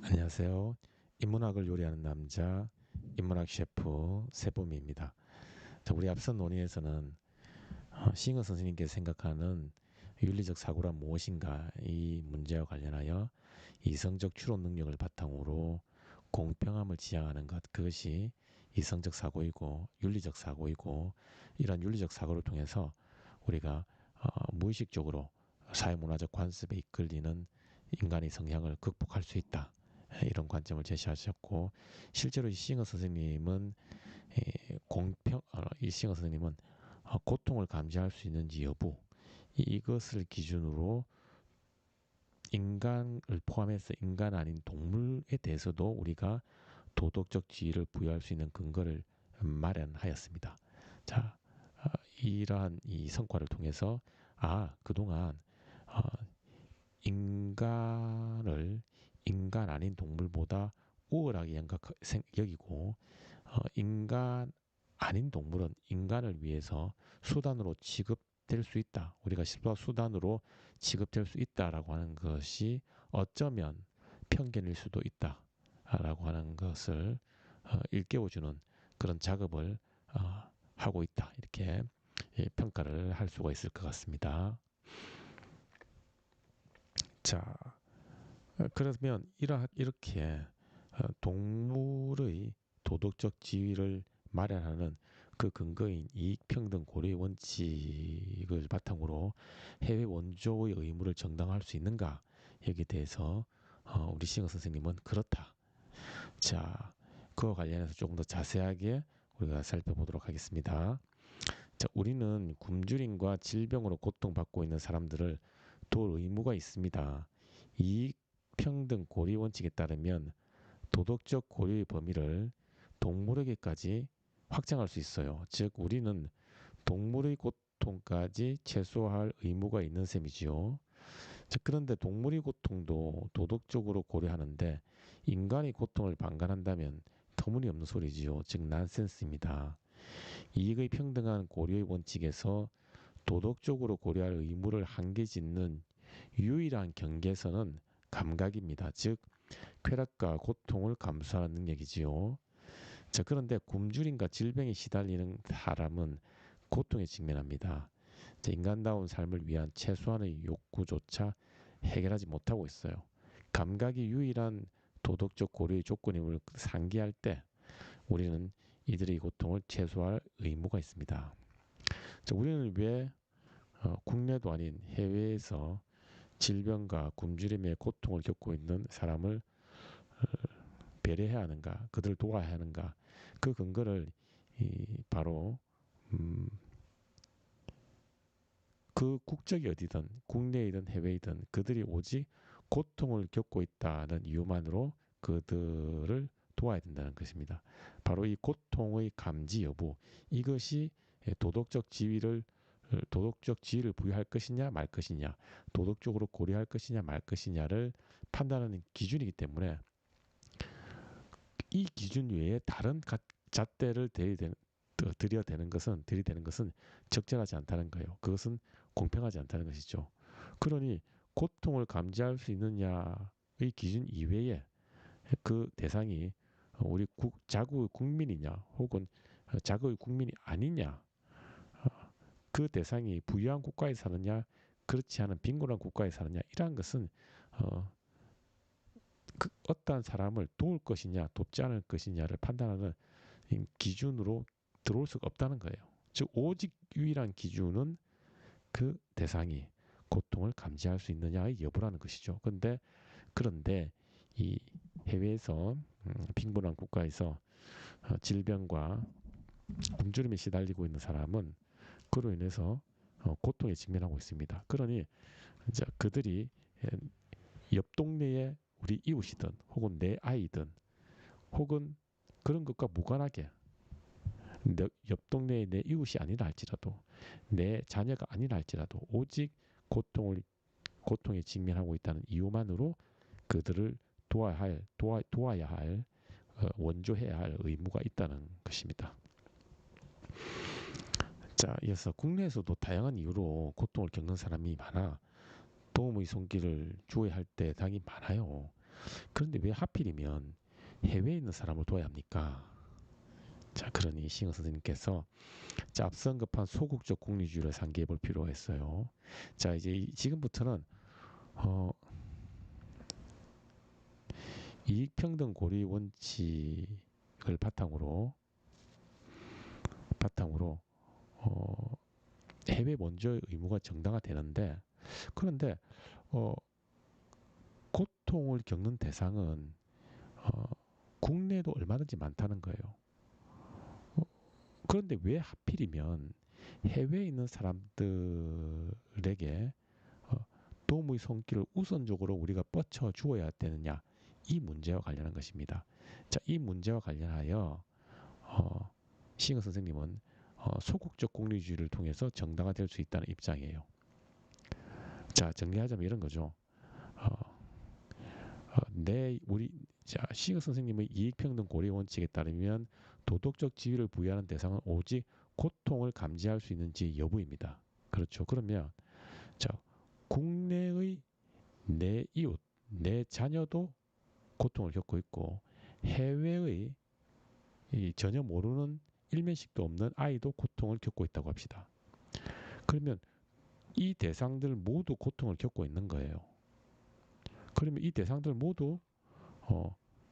안녕하세요. 인문학을 요리하는 남자, 인문학 셰프 세범입니다. 자, 우리 앞선 논의에서는 싱어 선생님께서 생각하는 윤리적 사고란 무엇인가 이 문제와 관련하여 이성적 추론 능력을 바탕으로 공평함을 지향하는 것, 그것이 이성적 사고이고 윤리적 사고이고, 이러한 윤리적 사고를 통해서 우리가 무의식적으로 사회문화적 관습에 이끌리는 인간의 성향을 극복할 수 있다. 이런 관점을 제시하셨고, 실제로 이 싱어 선생님은 이 싱어 선생님은 고통을 감지할 수 있는지 여부, 이것을 기준으로 인간을 포함해서 인간 아닌 동물에 대해서도 우리가 도덕적 지위를 부여할 수 있는 근거를 마련하였습니다. 자, 이러한 이 성과를 통해서 그동안 어, 인간을 인간 아닌 동물보다 우월하게 여기고, 인간 아닌 동물은 인간을 위해서 수단으로 취급될 수 있다. 우리가 수단으로 취급될 수 있다라고 하는 것이 어쩌면 편견일 수도 있다라고 하는 것을 일깨워주는 그런 작업을 하고 있다. 이렇게 평가를 할 수가 있을 것 같습니다. 자, 그러면 이렇게 동물의 도덕적 지위를 마련하는 그 근거인 이익평등 고려의 원칙을 바탕으로 해외 원조의 의무를 정당화할 수 있는가? 여기에 대해서 우리 싱어 선생님은 그렇다. 자, 그와 관련해서 조금 더 자세하게 우리가 살펴보도록 하겠습니다. 자, 우리는 굶주림과 질병으로 고통받고 있는 사람들을 도울 의무가 있습니다. 이익평등 고려 원칙에 따르면 도덕적 고려의 범위를 동물에게까지 확장할 수 있어요. 즉, 우리는 동물의 고통까지 최소화할 의무가 있는 셈이지요. 즉, 그런데 동물의 고통도 도덕적으로 고려하는데 인간의 고통을 방관한다면 터무니없는 소리지요. 즉, 난센스입니다. 이익의 평등한 고려의 원칙에서 도덕적으로 고려할 의무를 한계 짓는 유일한 경계선은 감각입니다. 즉, 쾌락과 고통을 감수하는 능력이지요. 자, 그런데 굶주림과 질병에 시달리는 사람은 고통에 직면합니다. 자, 인간다운 삶을 위한 최소한의 욕구조차 해결하지 못하고 있어요. 감각이 유일한 도덕적 고려의 조건임을 상기할 때 우리는 이들의 고통을 최소화할 의무가 있습니다. 자, 우리는 왜 국내도 아닌 해외에서 질병과 굶주림의 고통을 겪고 있는 사람을 배려해야 하는가, 그들을 도와야 하는가, 그 근거를 바로 음, 그 국적이 어디든 국내이든 해외이든 그들이 오직 고통을 겪고 있다는 이유만으로 그들을 도와야 된다는 것입니다. 바로 이 고통의 감지 여부, 이것이 도덕적 지위를 부여할 것이냐 말 것이냐, 도덕적으로 고려할 것이냐 말 것이냐를 판단하는 기준이기 때문에 이 기준 외에 다른 잣대를 들이대는 것은 적절하지 않다는 거예요. 그것은 공평하지 않다는 것이죠. 그러니 고통을 감지할 수 있느냐의 기준 이외에 그 대상이 우리 자국의 국민이냐 혹은 자국의 국민이 아니냐, 그 대상이 부유한 국가에 사느냐 그렇지 않은 빈곤한 국가에 사느냐, 이러한 것은 어, 어떠한 사람을 도울 것이냐 돕지 않을 것이냐를 판단하는 기준으로 들어올 수가 없다는 거예요. 즉, 오직 유일한 기준은 그 대상이 고통을 감지할 수 있느냐의 여부라는 것이죠. 그런데 이 해외에서 빈곤한 국가에서 질병과 굶주림에 시달리고 있는 사람은 그로 인해서 고통에 직면하고 있습니다. 그러니 이제 그들이 옆 동네에 우리 이웃이든 혹은 내 아이든 혹은 그런 것과 무관하게 옆 동네의 내 이웃이 아니라 할지라도 내 자녀가 아니라 할지라도 오직 고통에 직면하고 있다는 이유만으로 그들을 도와야 할, 원조해야 할 의무가 있다는 것입니다. 자, 이어서 국내에서도 다양한 이유로 고통을 겪는 사람이 많아 도움의 손길을 주어야 할 때 당이 많아요. 그런데 왜 하필이면 해외에 있는 사람을 도와야 합니까? 자, 그러니 싱어 선생님께서 자, 앞서 언급한 소극적 공리주의를 상기해 볼 필요가 있어요. 자, 이제 지금부터는 어, 이익평등 고리 원칙을 바탕으로 어, 해외 원조의 의무가 정당화되는데 그런데 어, 고통을 겪는 대상은 어, 국내에도 얼마든지 많다는 거예요. 어, 그런데 왜 하필이면 해외에 있는 사람들에게 도움의 손길을 우선적으로 우리가 뻗쳐 주어야 되느냐 이 문제와 관련한 것입니다. 자, 이 문제와 관련하여 싱어 선생님은 소극적 공리주의를 통해서 정당화될 수 있다는 입장이에요. 자, 정리하자면 이런 거죠. 어, 우리 싱어 선생님의 이익평등 고려 원칙에 따르면 도덕적 지위를 부여하는 대상은 오직 고통을 감지할 수 있는지 여부입니다. 그렇죠. 그러면 자, 국내의 내 이웃, 내 자녀도 고통을 겪고 있고 해외의 전혀 모르는 일면식도 없는 아이도 고통을 겪고 있다고 합시다. 그러면 이 대상들 모두 고통을 겪고 있는 거예요. 그러면 이 대상들 모두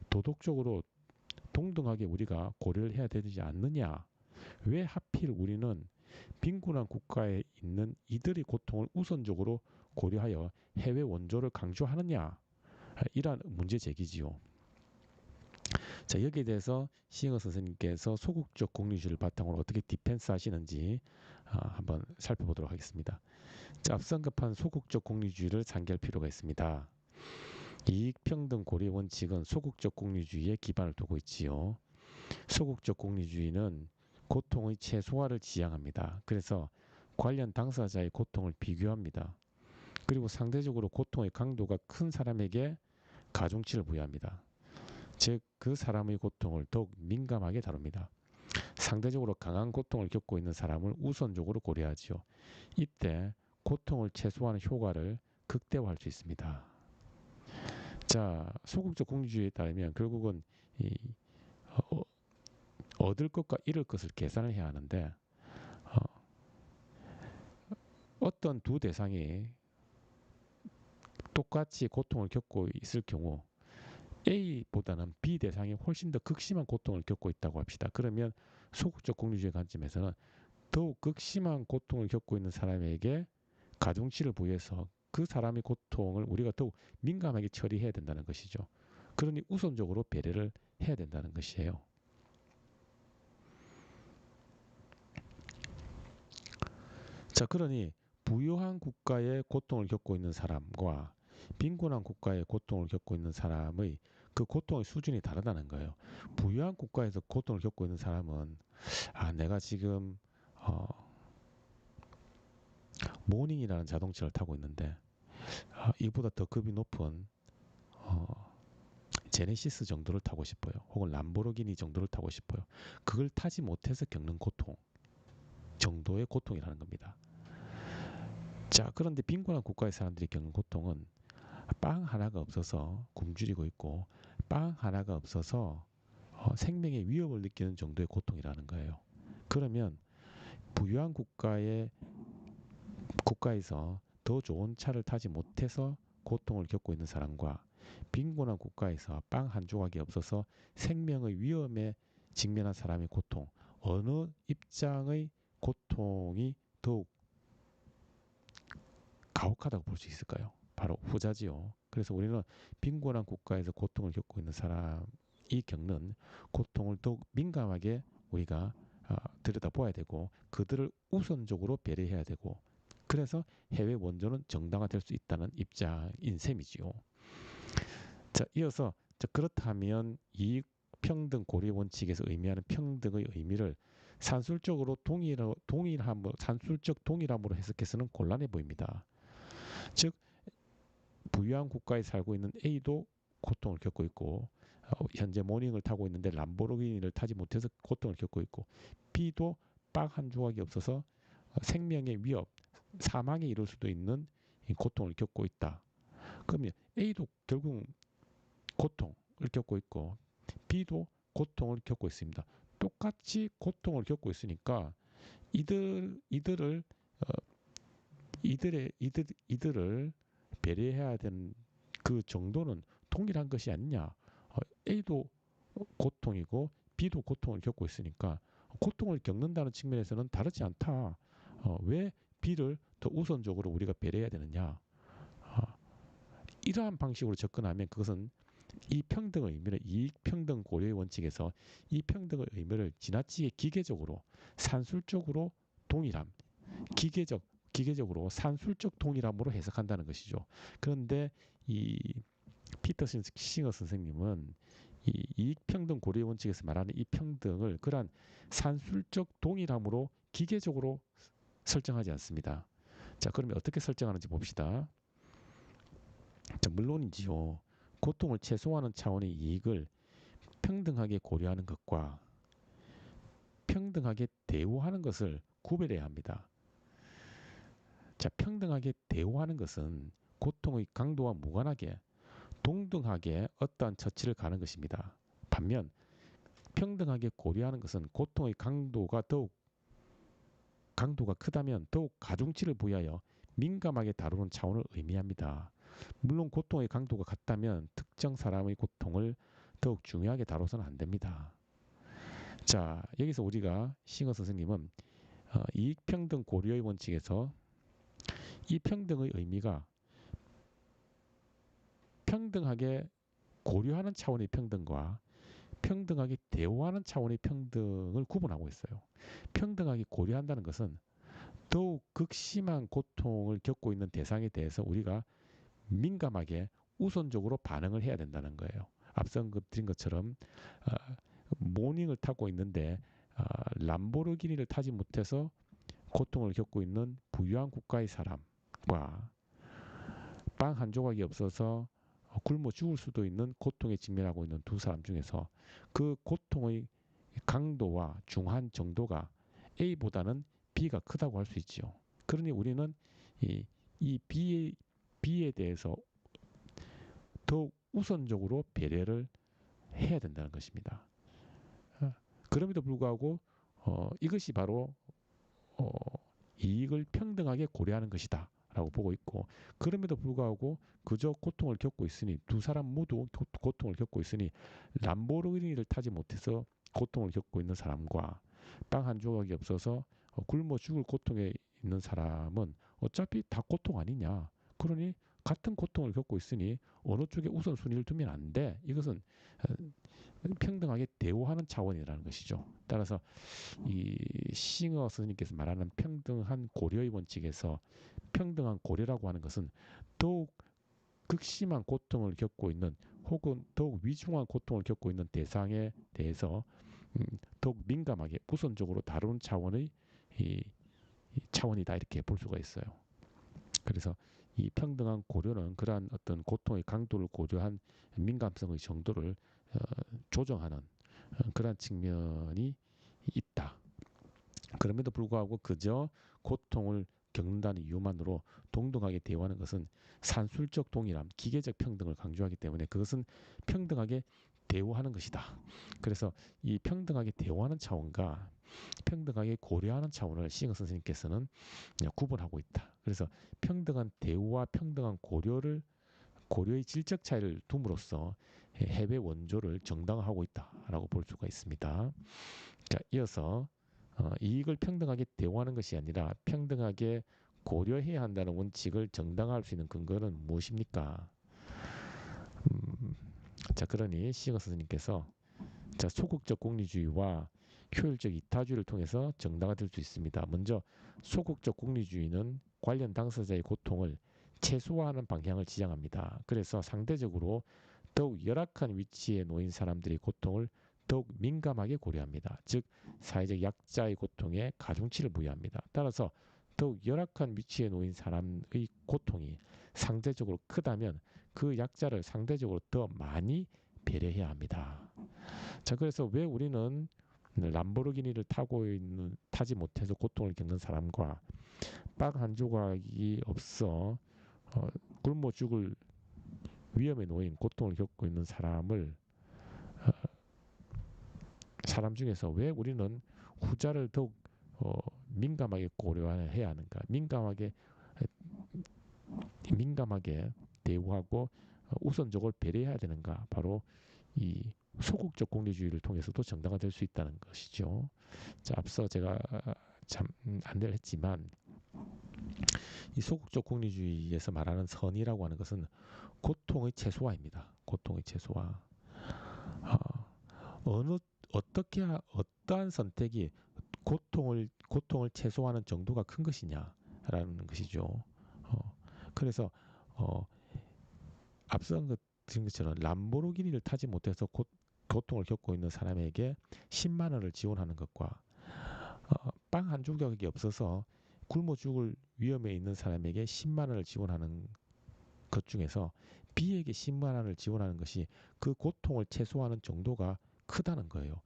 도덕적으로 동등하게 우리가 고려를 해야 되지 않느냐? 왜 하필 우리는 빈곤한 국가에 있는 이들의 고통을 우선적으로 고려하여 해외 원조를 강조하느냐? 이러한 문제 제기지요. 자, 여기에 대해서 시잉어 선생님께서 소극적 공리주의를 바탕으로 어떻게 디펜스 하시는지 한번 살펴보도록 하겠습니다. 자, 앞서 언급한 소극적 공리주의를 상기할 필요가 있습니다. 이익평등 고려 원칙은 소극적 공리주의에 기반을 두고 있지요. 소극적 공리주의는 고통의 최소화를 지향합니다. 그래서 관련 당사자의 고통을 비교합니다. 그리고 상대적으로 고통의 강도가 큰 사람에게 가중치를 부여합니다. 즉, 그 사람의 고통을 더욱 민감하게 다룹니다. 상대적으로 강한 고통을 겪고 있는 사람을 우선적으로 고려하지요. 이때 고통을 최소화하는 효과를 극대화할 수 있습니다. 자, 소극적 공리주의에 따르면 결국은 얻을 것과 잃을 것을 계산을 해야 하는데 어떤 두 대상이 똑같이 고통을 겪고 있을 경우 A보다는 B 대상이 훨씬 더 극심한 고통을 겪고 있다고 합시다. 그러면 소극적 공리주의 관점에서는 더욱 극심한 고통을 겪고 있는 사람에게 가중치를 부여해서 그 사람의 고통을 우리가 더욱 민감하게 처리해야 된다는 것이죠. 그러니 우선적으로 배려를 해야 된다는 것이에요. 자, 그러니 부유한 국가의 고통을 겪고 있는 사람과 빈곤한 국가의 고통을 겪고 있는 사람의 그 고통의 수준이 다르다는 거예요. 부유한 국가에서 고통을 겪고 있는 사람은 내가 지금 모닝이라는 자동차를 타고 있는데 이보다 더 급이 높은 제네시스 정도를 타고 싶어요. 혹은 람보르기니 정도를 타고 싶어요. 그걸 타지 못해서 겪는 고통 정도의 고통이라는 겁니다. 자, 그런데 빈곤한 국가의 사람들이 겪는 고통은 빵 하나가 없어서 굶주리고 있고 빵 하나가 없어서 생명의 위협을 느끼는 정도의 고통이라는 거예요. 그러면 부유한 국가에서 더 좋은 차를 타지 못해서 고통을 겪고 있는 사람과 빈곤한 국가에서 빵 한 조각이 없어서 생명의 위험에 직면한 사람의 고통, 어느 입장의 고통이 더욱 가혹하다고 볼 수 있을까요? 바로 후자지요. 그래서 우리는 빈곤한 국가에서 고통을 겪고 있는 사람이 겪는 고통을 더욱 민감하게 우리가 들여다보아야 되고 그들을 우선적으로 배려해야 되고 그래서 해외 원조는 정당화될 수 있다는 입장인 셈이지요. 자, 이어서 그렇다면 이익 평등 고려 원칙에서 의미하는 평등의 의미를 산술적 동일함으로 해석해서는 곤란해 보입니다. 즉 부유한 국가에 살고 있는 A도 고통을 겪고 있고 현재 모닝을 타고 있는데 람보르기니를 타지 못해서 고통을 겪고 있고 B도 빵 한 조각이 없어서 생명의 위협, 사망에 이를 수도 있는 고통을 겪고 있다. 그러면 A도 결국 고통을 겪고 있고 B도 고통을 겪고 있습니다. 똑같이 고통을 겪고 있으니까 이들을 이들을 배려해야 되는 그 정도는 동일한 것이 아니냐. A도 고통이고 B도 고통을 겪고 있으니까 고통을 겪는다는 측면에서는 다르지 않다. 왜 B를 더 우선적으로 우리가 배려해야 되느냐. 이러한 방식으로 접근하면 그것은 이 평등의 의미를 이익평등 고려의 원칙에서 이 평등의 의미를 지나치게 기계적으로 산술적으로 동일함, 기계적으로 산술적 동일함으로 해석한다는 것이죠. 그런데 이 피터 싱어 선생님은 이 이익평등 고려의 원칙에서 말하는 이 평등을 그러한 산술적 동일함으로 기계적으로 설정하지 않습니다. 자, 그러면 어떻게 설정하는지 봅시다. 자, 물론이지요. 고통을 최소화하는 차원의 이익을 평등하게 고려하는 것과 평등하게 대우하는 것을 구별해야 합니다. 자, 평등하게 대우하는 것은 고통의 강도와 무관하게 동등하게 어떠한 처치를 가는 것입니다. 반면 평등하게 고려하는 것은 고통의 강도가 크다면 더욱 가중치를 부여하여 민감하게 다루는 차원을 의미합니다. 물론 고통의 강도가 같다면 특정 사람의 고통을 더욱 중요하게 다뤄서는 안 됩니다. 자, 여기서 우리가 싱어 선생님은 이익평등 고려의 원칙에서 이 평등의 의미가 평등하게 고려하는 차원의 평등과 평등하게 대우하는 차원의 평등을 구분하고 있어요. 평등하게 고려한다는 것은 더욱 극심한 고통을 겪고 있는 대상에 대해서 우리가 민감하게 우선적으로 반응을 해야 된다는 거예요. 앞서 드린 것처럼 모닝을 타고 있는데 람보르기니를 타지 못해서 고통을 겪고 있는 부유한 국가의 사람과 빵 한 조각이 없어서 굶어 죽을 수도 있는 고통에 직면하고 있는 두 사람 중에서 그 고통의 강도와 중한 정도가 A보다는 B가 크다고 할 수 있죠. 그러니 우리는 이 B에 대해서 더욱 우선적으로 배려를 해야 된다는 것입니다. 그럼에도 불구하고 이것이 바로 이익을 평등하게 고려하는 것이다 라고 보고 있고, 그럼에도 불구하고 그저 고통을 겪고 있으니 두 사람 모두 고통을 겪고 있으니 람보르기니를 타지 못해서 고통을 겪고 있는 사람과 빵 한 조각이 없어서 굶어 죽을 고통에 있는 사람은 어차피 다 고통 아니냐. 그러니 같은 고통을 겪고 있으니 어느 쪽에 우선순위를 두면 안 돼. 이것은 평등하게 대우하는 차원이라는 것이죠. 따라서 이 싱어 선생님께서 말하는 평등한 고려의 원칙에서 평등한 고려라고 하는 것은 더욱 극심한 고통을 겪고 있는 혹은 더욱 위중한 고통을 겪고 있는 대상에 대해서 더욱 민감하게 우선적으로 다루는 차원의 차원이다 이렇게 볼 수가 있어요. 그래서 이 평등한 고려는 그러한 어떤 고통의 강도를 고려한 민감성의 정도를 조정하는 그러한 측면이 있다. 그럼에도 불구하고 그저 고통을 겪는다는 이유만으로 동등하게 대우하는 것은 산술적 동일함, 기계적 평등을 강조하기 때문에 그것은 평등하게 대우하는 것이다. 그래서 이 평등하게 대우하는 차원과 평등하게 고려하는 차원을 싱어 선생님께서는 구분하고 있다. 그래서 평등한 대우와 평등한 고려의 질적 차이를 둠으로써 해외 원조를 정당화하고 있다라고 볼 수가 있습니다. 자, 이어서 이익을 평등하게 대우하는 것이 아니라 평등하게 고려해야 한다는 원칙을 정당화할 수 있는 근거는 무엇입니까? 자, 그러니 싱어 선생님께서 자, 소극적 공리주의와 효율적 이타주의를 통해서 정당화될 수 있습니다. 먼저 소극적 공리주의는 관련 당사자의 고통을 최소화하는 방향을 지향합니다. 그래서 상대적으로 더욱 열악한 위치에 놓인 사람들의 고통을 더욱 민감하게 고려합니다. 즉 사회적 약자의 고통에 가중치를 부여합니다. 따라서 더욱 열악한 위치에 놓인 사람의 고통이 상대적으로 크다면 그 약자를 상대적으로 더 많이 배려해야 합니다. 자, 그래서 왜 우리는 람보르기니를 타지 못해서 고통을 겪는 사람과 빵 한 조각이 없어 굶어 죽을 위험에 놓인 고통을 겪고 있는 어, 사람 중에서 왜 우리는 후자를 더욱 민감하게 고려해야 하는가? 민감하게 대우하고 우선적으로 배려해야 되는가? 바로 이 소극적功利주의를 통해서도 정당화될 수 있다는 것이죠. 자, 앞서 제가 참 안내를 했지만 이 소극적功利주의에서 말하는 선이라고 하는 것은 고통의 최소화입니다. 고통의 최소화. 어느 어떠한 선택이 고통을 최소화하는 정도가 큰 것이냐라는 것이죠. 어, 그래서 어, 앞선 것처럼 람보르기니를 타지 못해서 고통을 겪고 있는 사람에게 10만 원을 지원하는 것과 빵 한 조각이 없어서 굶어 죽을 위험에 있는 사람에게 10만 원을 지원하는 것 중에서 B에게 10만 원을 지원하는 것이 그 고통을 최소화하는 정도가 크다는 거예요.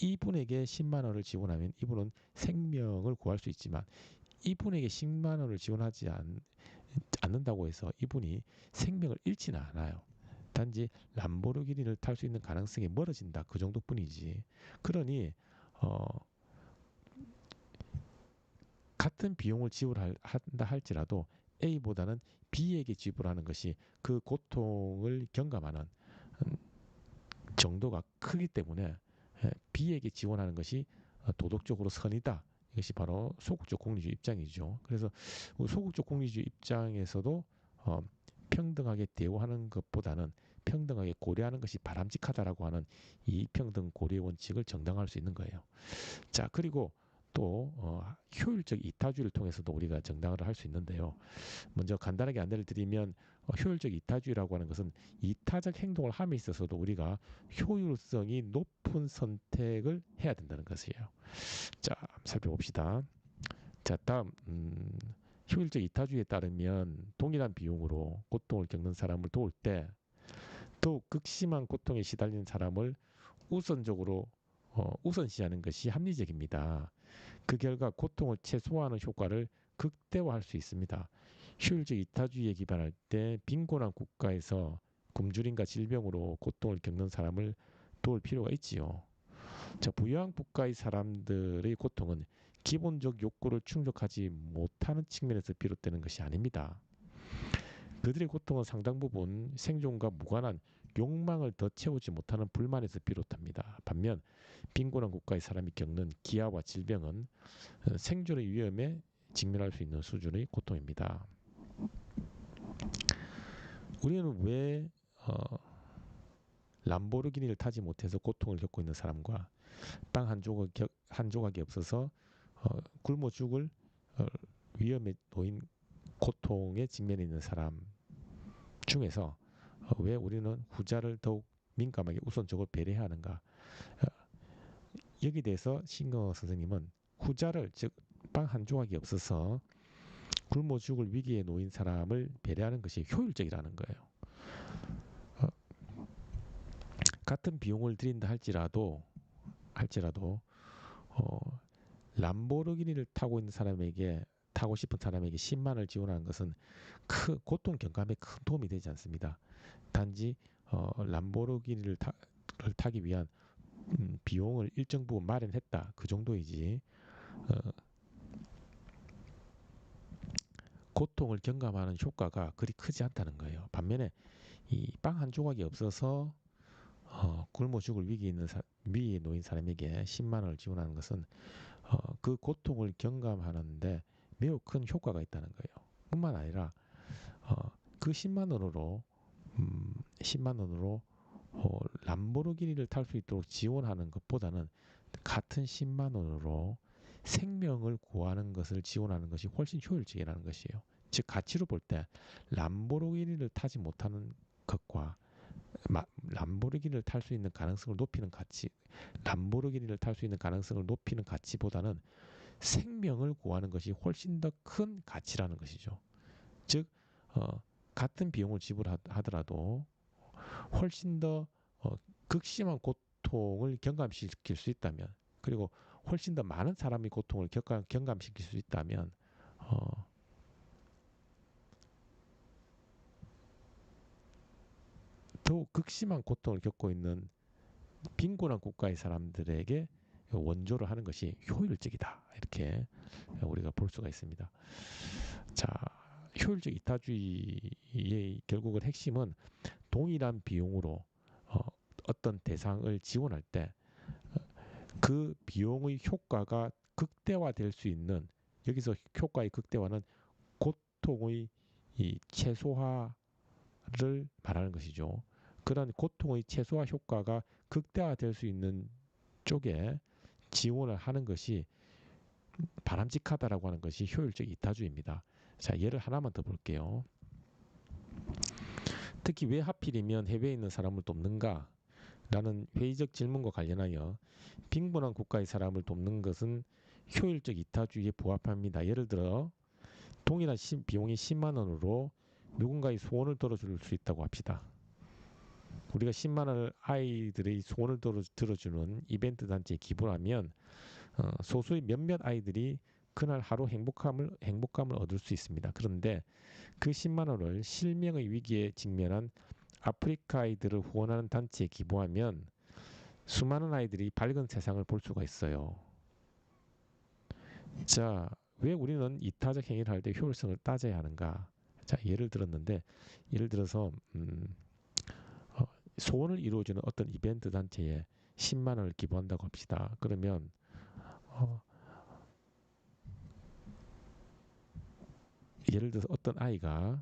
이분에게 10만 원을 지원하면 이분은 생명을 구할 수 있지만 이분에게 10만 원을 지원하지 않는다고 해서 이분이 생명을 잃지는 않아요. 단지 람보르기니를 탈 수 있는 가능성이 멀어진다. 그 정도뿐이지. 그러니 같은 비용을 지불한다 할지라도 A보다는 B에게 지불하는 것이 그 고통을 경감하는 정도가 크기 때문에 B에게 지원하는 것이 도덕적으로 선이다. 이것이 바로 소극적 공리주의 입장이죠. 그래서 소극적 공리주의 입장에서도 평등하게 대우하는 것보다는 평등하게 고려하는 것이 바람직하다라고 하는 이 평등 고려 원칙을 정당화할 수 있는 거예요. 자, 그리고 또 효율적 이타주의를 통해서도 우리가 정당화를 할 수 있는데요. 먼저 간단하게 안내를 드리면 효율적 이타주의라고 하는 것은 이타적 행동을 함에 있어서도 우리가 효율성이 높은 선택을 해야 된다는 것이에요. 자, 살펴봅시다. 자, 다음 효율적 이타주의에 따르면 동일한 비용으로 고통을 겪는 사람을 도울 때 또 극심한 고통에 시달리는 사람을 우선적으로 우선시하는 것이 합리적입니다. 그 결과 고통을 최소화하는 효과를 극대화할 수 있습니다. 효율적 이타주의에 기반할 때 빈곤한 국가에서 굶주림과 질병으로 고통을 겪는 사람을 도울 필요가 있지요. 자, 부유한 국가의 사람들의 고통은 기본적 욕구를 충족하지 못하는 측면에서 비롯되는 것이 아닙니다. 그들의 고통은 상당 부분 생존과 무관한 욕망을 더 채우지 못하는 불만에서 비롯합니다. 반면 빈곤한 국가의 사람이 겪는 기아와 질병은 생존의 위험에 직면할 수 있는 수준의 고통입니다. 우리는 왜 람보르기니를 타지 못해서 고통을 겪고 있는 사람과 빵 한 조각이 없어서 굶어 죽을 위험에 놓인 고통에 직면해 있는 사람 중에서 왜 우리는 후자를 더욱 민감하게 우선적으로 배려해야 하는가? 여기 대해서 싱거 선생님은 후자를 즉 빵 한 조각이 없어서 굶어 죽을 위기에 놓인 사람을 배려하는 것이 효율적이라는 거예요. 같은 비용을 들인다 할지라도 람보르기니를 타고 싶은 사람에게 10만 원을 지원하는 것은 고통 경감에 큰 도움이 되지 않습니다. 단지 람보르기니를 타기 위한 비용을 일정 부분 마련했다. 그 정도이지. 고통을 경감하는 효과가 그리 크지 않다는 거예요. 반면에 이 빵 한 조각이 없어서 굶어 죽을 위기에 놓인 사람에게 10만 원을 지원하는 것은 그 고통을 경감하는데 매우 큰 효과가 있다는 거예요. 뿐만 아니라 그 10만 원으로 10만 원으로 람보르기니를 탈 수 있도록 지원하는 것보다는 같은 10만 원으로 생명을 구하는 것을 지원하는 것이 훨씬 효율적이라는 것이에요. 즉 가치로 볼 때 람보르기니를 타지 못하는 것과 람보르기니를 탈 수 있는 가능성을 높이는 가치, 람보르기니를 탈 수 있는 가능성을 높이는 가치보다는 생명을 구하는 것이 훨씬 더 큰 가치라는 것이죠. 즉 같은 비용을 지불하더라도 훨씬 더 극심한 고통을 경감시킬 수 있다면, 그리고 훨씬 더 많은 사람이 고통을 경감시킬 수 있다면 더욱 극심한 고통을 겪고 있는 빈곤한 국가의 사람들에게 원조를 하는 것이 효율적이다. 이렇게 우리가 볼 수가 있습니다. 자, 효율적 이타주의의 결국은 핵심은 동일한 비용으로 어떤 대상을 지원할 때 그 비용의 효과가 극대화될 수 있는, 여기서 효과의 극대화는 고통의 이 최소화를 말하는 것이죠. 그런 고통의 최소화 효과가 극대화될 수 있는 쪽에 지원을 하는 것이 바람직하다라고 하는 것이 효율적 이타주의입니다. 자, 예를 하나만 더 볼게요. 특히 왜 하필이면 해외에 있는 사람을 돕는가? 라는 회의적 질문과 관련하여 빈곤한 국가의 사람을 돕는 것은 효율적 이타주의에 부합합니다. 예를 들어 동일한 비용이 10만 원으로 누군가의 소원을 들어줄 수 있다고 합시다. 우리가 10만 원을 아이들의 소원을 들어주는 이벤트 단체에 기부하면 소수의 몇몇 아이들이 그날 하루 행복감을 얻을 수 있습니다. 그런데 그 10만 원을 실명의 위기에 직면한 아프리카 아이들을 후원하는 단체에 기부하면 수많은 아이들이 밝은 세상을 볼 수가 있어요. 자, 왜 우리는 이타적 행위를 할 때 효율성을 따져야 하는가? 자, 예를 들어서 소원을 이루어주는 어떤 이벤트 단체에 10만 원을 기부한다고 합시다. 그러면 예를 들어서 어떤 아이가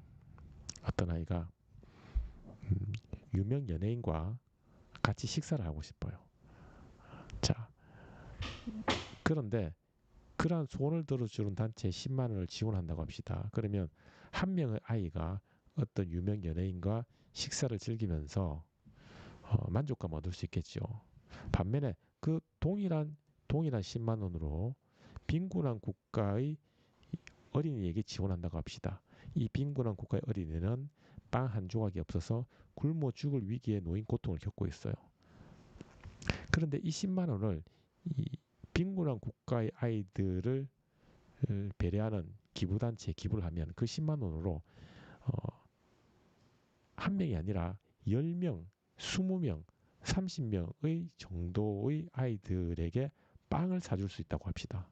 유명 연예인과 같이 식사를 하고 싶어요. 자, 그런데 그러한 소원을 들어주는 단체에 10만 원을 지원한다고 합시다. 그러면 한 명의 아이가 어떤 유명 연예인과 식사를 즐기면서 만족감 얻을 수 있겠죠. 반면에 그 동일한 10만 원으로 빈곤한 국가의 어린이에게 지원한다고 합시다. 이 빈곤한 국가의 어린이는 빵 한 조각이 없어서 굶어 죽을 위기에 놓인 고통을 겪고 있어요. 그런데 이 10만 원을 이 빈곤한 국가의 아이들을 배려하는 기부단체에 기부를 하면 그 10만 원으로 한 명이 아니라 10명, 20명, 30명의 정도의 아이들에게 빵을 사줄 수 있다고 합시다.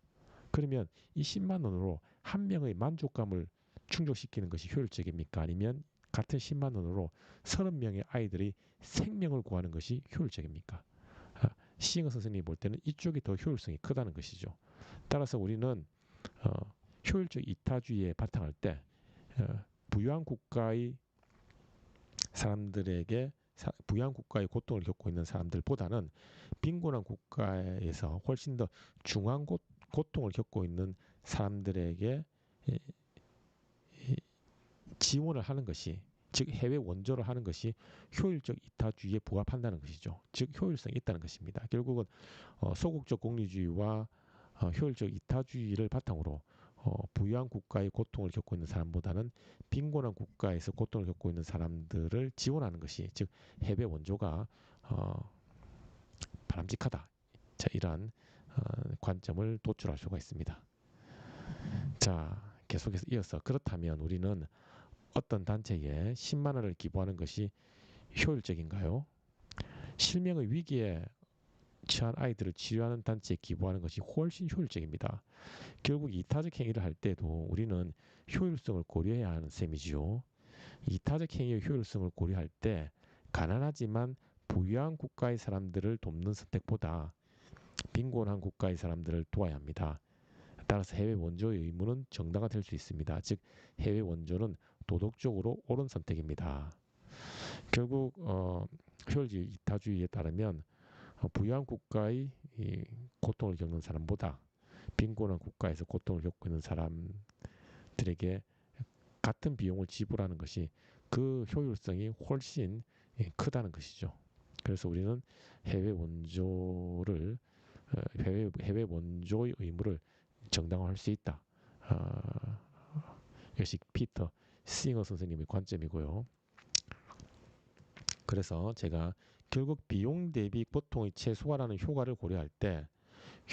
그러면 이 10만 원으로 한 명의 만족감을 충족시키는 것이 효율적입니까? 아니면 같은 10만 원으로 30명의 아이들의 생명을 구하는 것이 효율적입니까? 시잉어 선생님이 볼 때는 이쪽이 더 효율성이 크다는 것이죠. 따라서 우리는 효율적 이타주의에 바탕할 때 부유한 국가의 사람들에게 부유한 국가의 고통을 겪고 있는 사람들보다는 빈곤한 국가에서 훨씬 더 중한 고통을 겪고 있는 사람들에게 지원을 하는 것이, 즉 해외 원조를 하는 것이 효율적 이타주의에 부합한다는 것이죠. 즉 효율성이 있다는 것입니다. 결국은 소극적 공리주의와 효율적 이타주의를 바탕으로 부유한 국가의 고통을 겪고 있는 사람보다는 빈곤한 국가에서 고통을 겪고 있는 사람들을 지원하는 것이, 즉 해외 원조가 바람직하다. 자, 이러한 관점을 도출할 수가 있습니다. 자, 계속해서 이어서 그렇다면 우리는 어떤 단체에 10만 원을 기부하는 것이 효율적인가요? 실명의 위기에 처한 아이들을 치료하는 단체에 기부하는 것이 훨씬 효율적입니다. 결국 이타적 행위를 할 때도 우리는 효율성을 고려해야 하는 셈이지요. 이타적 행위의 효율성을 고려할 때 가난하지만 부유한 국가의 사람들을 돕는 선택보다 빈곤한 국가의 사람들을 도와야 합니다. 따라서 해외 원조의 의무는 정당화될 수 있습니다. 즉 해외 원조는 도덕적으로 옳은 선택입니다. 결국 효율적 이타주의에 따르면 부유한 국가의 고통을 겪는 사람보다 빈곤한 국가에서 고통을 겪고 있는 사람들에게 같은 비용을 지불하는 것이 그 효율성이 훨씬 크다는 것이죠. 그래서 우리는 해외 원조의 의무를 정당화할 수 있다. 이것이 피터 싱어 선생님의 관점이고요. 그래서 제가 결국 비용 대비 고통의 최소화라는 효과를 고려할 때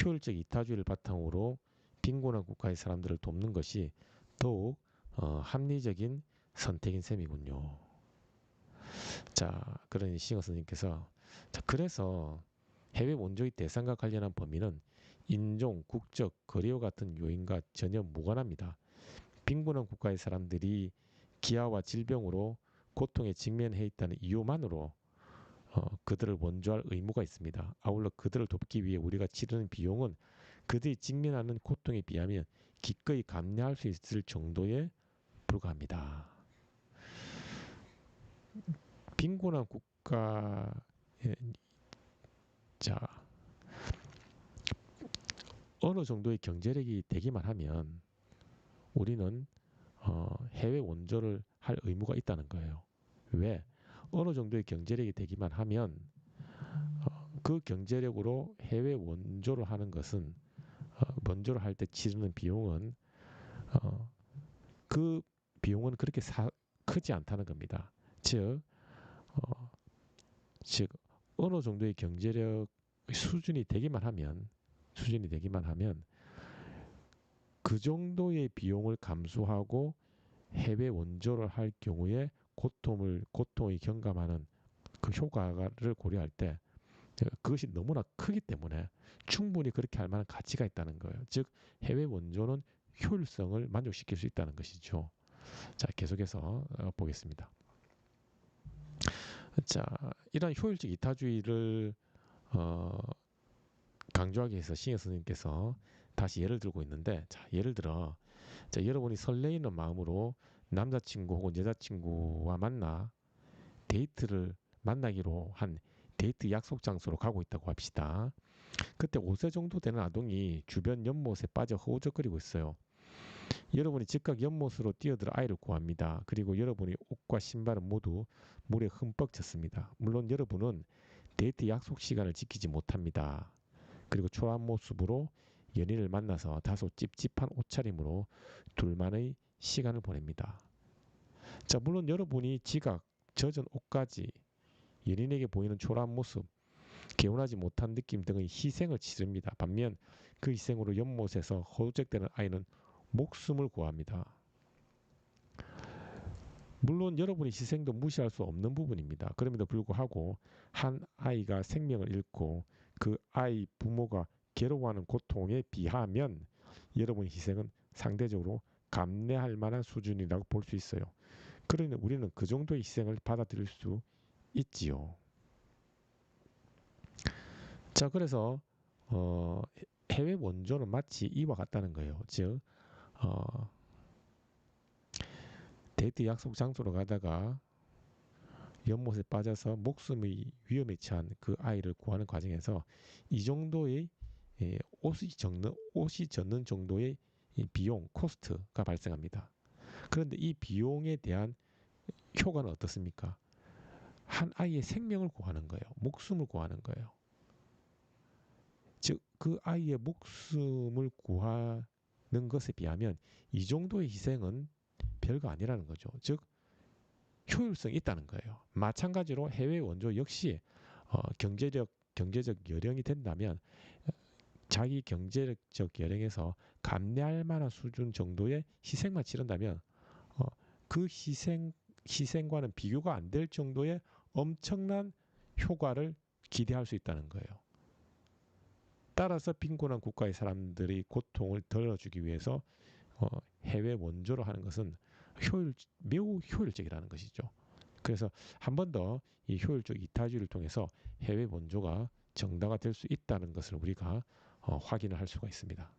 효율적 이타주의를 바탕으로 빈곤한 국가의 사람들을 돕는 것이 더욱 합리적인 선택인 셈이군요. 자, 그러니 싱어 스님께서 자, 그래서 해외 원조의 대상과 관련한 범위는 인종, 국적, 거리와 같은 요인과 전혀 무관합니다. 빈곤한 국가의 사람들이 기아와 질병으로 고통에 직면해 있다는 이유만으로 그들을 원조할 의무가 있습니다. 아울러 그들을 돕기 위해 우리가 치르는 비용은 그들이 직면하는 고통에 비하면 기꺼이 감내할 수 있을 정도에 불과합니다. 빈곤한 국가에 자 어느 정도의 경제력이 되기만 하면 우리는 해외 원조를 할 의무가 있다는 거예요. 왜? 어느 정도의 경제력이 되기만 하면 그 경제력으로 해외 원조를 하는 것은 원조를 할 때 치르는 비용은 어, 그 비용은 그렇게 크지 않다는 겁니다. 즉, 어, 즉 어느 정도의 경제력 수준이 되기만 하면 그 정도의 비용을 감수하고 해외 원조를 할 경우에 고통을 경감하는 그 효과를 고려할 때 그것이 너무나 크기 때문에 충분히 그렇게 할 만한 가치가 있다는 거예요. 즉 해외 원조는 효율성을 만족시킬 수 있다는 것이죠. 자, 계속해서 보겠습니다. 자, 이러한 효율적 이타주의를 어, 강조하기 위해서 싱어 스님께서 다시 예를 들고 있는데, 자, 예를 들어, 자, 여러분이 설레이는 마음으로 남자친구 혹은 여자친구와 데이트를 만나기로 한 데이트 약속 장소로 가고 있다고 합시다. 그때 5세 정도 되는 아동이 주변 연못에 빠져 허우적거리고 있어요. 여러분이 즉각 연못으로 뛰어들어 아이를 구합니다. 그리고 여러분의 옷과 신발은 모두 물에 흠뻑 젖습니다. 물론 여러분은 데이트 약속 시간을 지키지 못합니다. 그리고 초라한 모습으로 연인을 만나서 다소 찝찝한 옷차림으로 둘만의 시간을 보냅니다. 자, 물론 여러분이 지각, 젖은 옷까지 연인에게 보이는 초라한 모습, 개운하지 못한 느낌 등의 희생을 치릅니다. 반면 그 희생으로 연못에서 허우적대는 아이는 목숨을 구합니다. 물론 여러분의 희생도 무시할 수 없는 부분입니다. 그럼에도 불구하고 한 아이가 생명을 잃고 그 아이 부모가 괴로워하는 고통에 비하면 여러분의 희생은 상대적으로 감내할 만한 수준이라고 볼 수 있어요. 그러니 우리는 그 정도의 희생을 받아들일 수 있지요. 자, 그래서 어, 해외 원조는 마치 이와 같다는 거예요. 즉, 어, 데이트 약속 장소로 가다가 연못에 빠져서 목숨의 위험에 처한 그 아이를 구하는 과정에서 이 정도의 옷이 젖는 정도의 비용, 코스트가 발생합니다. 그런데 이 비용에 대한 효과는 어떻습니까? 한 아이의 생명을 구하는 거예요. 목숨을 구하는 거예요. 즉, 그 아이의 목숨을 구하는 것에 비하면 이 정도의 희생은 별거 아니라는 거죠. 즉, 효율성이 있다는 거예요. 마찬가지로 해외 원조 역시 경제적 여력이 된다면 자기 경제적 여력에서 감내할 만한 수준 정도의 희생만 치른다면 어, 그 희생과는 비교가 안 될 정도의 엄청난 효과를 기대할 수 있다는 거예요. 따라서 빈곤한 국가의 사람들이 고통을 덜어주기 위해서 해외 원조로 하는 것은 매우 효율적이라는 것이죠. 그래서 한 번 더 이 효율적 이타주의를 통해서 해외 원조가 정당화될 수 있다는 것을 우리가 확인을 할 수가 있습니다.